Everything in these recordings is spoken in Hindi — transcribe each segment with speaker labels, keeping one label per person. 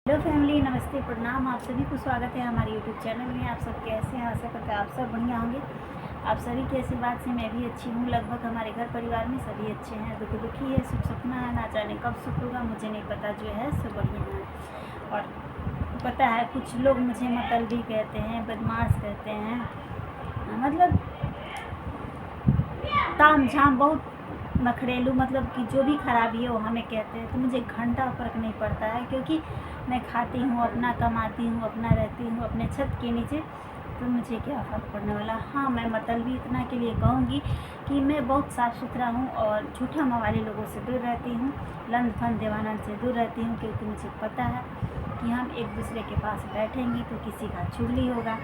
Speaker 1: हेलो फैमिली, नमस्ते, प्रणाम। आप सभी को स्वागत है हमारे यूट्यूब चैनल में। आप सब कैसे हैं? आशा करते हैं आप सब बढ़िया होंगे। आप सभी के आशीर्वाद से मैं भी अच्छी हूँ। लगभग हमारे घर परिवार में सभी अच्छे हैं। दुखी है, सुख सपना है, ना जाने कब सुख होगा मुझे नहीं पता, जो है सब बढ़िया है। और पता है कुछ लोग मुझे मतलबी कहते हैं, बदमाश कहते हैं, मतलब ताम झाम, बहुत नखरेलू, मतलब कि जो भी खराबी है वो हमें कहते हैं। तो मुझे घंटा फर्क नहीं पड़ता है, क्योंकि मैं खाती हूँ, अपना कमाती हूँ, अपना रहती हूँ अपने छत के नीचे, तो मुझे क्या फ़र्क पड़ने वाला। हाँ, मैं मतलबी इतना के लिए कहूँगी कि मैं बहुत साफ़ सुथरा हूँ और झूठा मवाले लोगों से दूर रहती हूँ, लंद फंद देवानंद से दूर रहती हूँ, क्योंकि मुझे पता है कि हम एक दूसरे के पास बैठेंगे तो किसी का चुगली होगा,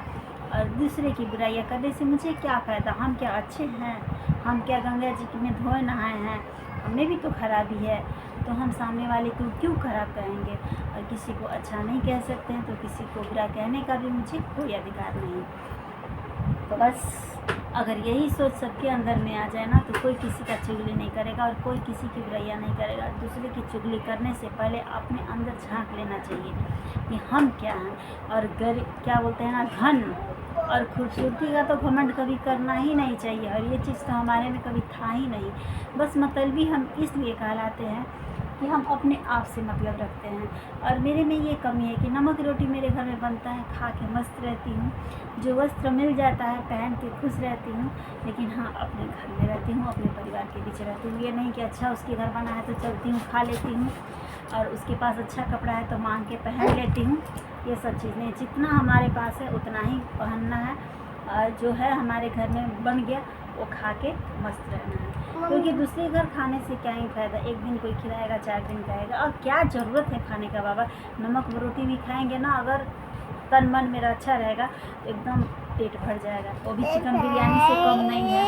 Speaker 1: और दूसरे की बुराइयाँ करने से मुझे क्या फ़ायदा। हम क्या अच्छे हैं? हम क्या गंगा जी में धोए नहाए हैं? हमें भी तो खराबी है, तो हम सामने वाले को क्यों खराब कहेंगे? और किसी को अच्छा नहीं कह सकते हैं तो किसी को बुरा कहने का भी मुझे कोई अधिकार नहीं। तो बस अगर यही सोच सबके अंदर में आ जाए ना, तो कोई किसी का चुगली नहीं करेगा और कोई किसी की बुराइयाँ नहीं करेगा। दूसरे की चुगली करने से पहले अपने अंदर झांक लेना चाहिए कि हम क्या हैं। और क्या बोलते हैं ना, धन और खूबसूरती का तो घमंड कभी करना ही नहीं चाहिए, और ये चीज़ तो हमारे में कभी था ही नहीं। बस मतलबी हम इसलिए कहलाते हैं कि हम अपने आप से मतलब रखते हैं। और मेरे में ये कमी है कि नमक रोटी मेरे घर में बनता है, खा के मस्त रहती हूँ, जो वस्त्र मिल जाता है पहन के खुश रहती हूँ। लेकिन हाँ, अपने घर में रहती हूँ, अपने परिवार के बीच रहती हूँ। ये नहीं कि अच्छा उसके घर बना है तो चलती हूँ, खा लेती हूँ, और उसके पास अच्छा कपड़ा है तो मांग के पहन लेती हूँ। ये सब चीज़ नहीं, जितना हमारे पास है उतना ही पहनना है, और जो है हमारे घर में बन गया वो खा के मस्त रहना है। क्योंकि दूसरे घर खाने से क्या ही फ़ायदा। एक दिन कोई खिलाएगा, 4 दिन खाएगा, और क्या ज़रूरत है खाने का बाबा। नमक रोटी भी खाएंगे ना, अगर तन मन मेरा अच्छा रहेगा तो एकदम पेट भर जाएगा, वो भी चिकन बिरयानी से कम नहीं है।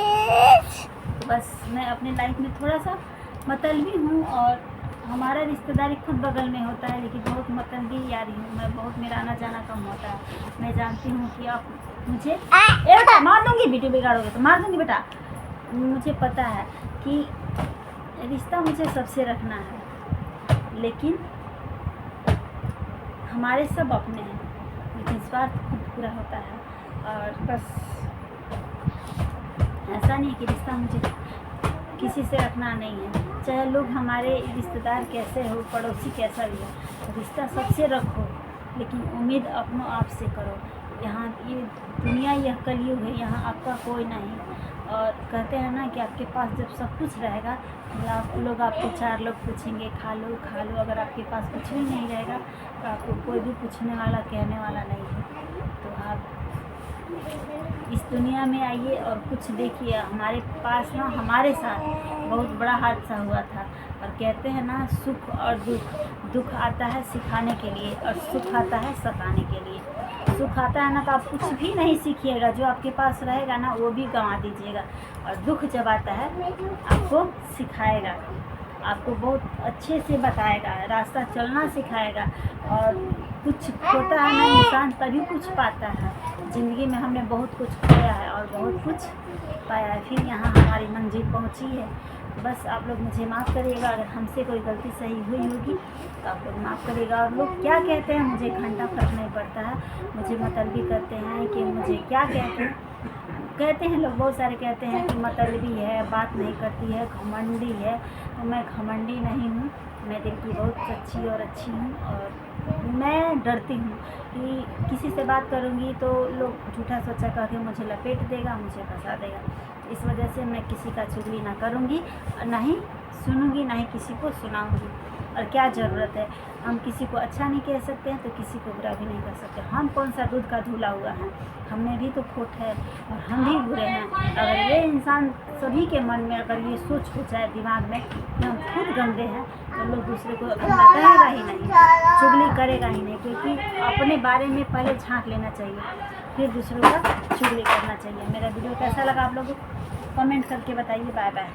Speaker 1: तो बस मैं अपने लाइफ में थोड़ा सा मतलबी हूँ, और हमारा रिश्तेदारी खुद बगल में होता है, लेकिन बहुत मतलबी यारी हूँ मैं। बहुत मेरा आना जाना कम होता है। मैं जानती हूँ कि आप मुझे बेटा मार दूँगी, वीडियो बिगाड़ोगे तो मार दूँगी बेटा। मुझे पता है कि रिश्ता मुझे सबसे रखना है, लेकिन हमारे सब अपने हैं, लेकिन स्वार्थ खुद पूरा होता है। और बस ऐसा नहीं कि रिश्ता मुझे किसी से रखना नहीं है, चाहे लोग हमारे रिश्तेदार कैसे हो, पड़ोसी कैसा भी हो, रिश्ता सबसे रखो, लेकिन उम्मीद अपनों आप से करो। यहाँ ये दुनिया, यह कलयुग है, यहाँ आपका कोई नहीं। और कहते हैं ना कि आपके पास जब सब कुछ रहेगा तो आप लोग आपको 4 लोग पूछेंगे खा लो खा लो। अगर आपके पास कुछ भी नहीं रहेगा तो आपको कोई भी पूछने वाला, कहने वाला नहीं है। तो आप इस दुनिया में आइए और कुछ देखिए। हमारे पास ना, हमारे साथ बहुत बड़ा हादसा हुआ था। और कहते हैं ना, सुख और दुख आता है सिखाने के लिए, और सुख आता है सताने के लिए। सुख आता है ना तो आप कुछ भी नहीं सीखिएगा, जो आपके पास रहेगा ना वो भी गंवा दीजिएगा। और दुख जब आता है आपको सिखाएगा, आपको बहुत अच्छे से बताएगा, रास्ता चलना सिखाएगा। और कुछ खोता है ना इंसान, तभी कुछ पाता है। ज़िंदगी में हमने बहुत कुछ खोया है और बहुत कुछ पाया है, फिर यहाँ हमारी मंजिल पहुँची है। बस आप लोग मुझे माफ़ करिएगा, अगर हमसे कोई गलती सही हुई होगी तो आप लोग माफ़ करिएगा। और लोग क्या कहते हैं मुझे घंटा फर्क नहीं पड़ता है। मुझे मतलबी करते हैं कि मुझे क्या कहते हैं लोग, बहुत सारे कहते हैं कि मतलबी है, बात नहीं करती है, घमंडी है। तो मैं घमंडी नहीं हूँ, मैं दिल की बहुत सच्ची और अच्छी हूँ। और मैं डरती हूँ कि किसी से बात करूँगी तो लोग झूठा सोचा कह के मुझे लपेट देगा, मुझे फंसा देगा। इस वजह से मैं किसी का चुगली ना करूँगी, ना ही सुनूँगी, ना ही किसी को सुनाऊँगी। और क्या ज़रूरत है, हम किसी को अच्छा नहीं कह सकते हैं तो किसी को बुरा भी नहीं कर सकते। हम कौन सा दूध का धुला हुआ है, हमें भी तो खोट है और हम भी बुरे हैं। अगर ये इंसान सभी के मन में अगर ये सोच हो जाए दिमाग में कि हम खुद गंदे हैं, तो लोग दूसरे को गंदा कहेगा ही नहीं, चुगली करेगा ही नहीं। क्योंकि अपने बारे में पहले झांक लेना चाहिए, फिर दूसरों का चुगली करना चाहिए। मेरा वीडियो कैसा लगा आप लोगों को कमेंट करके बताइए। Bye bye.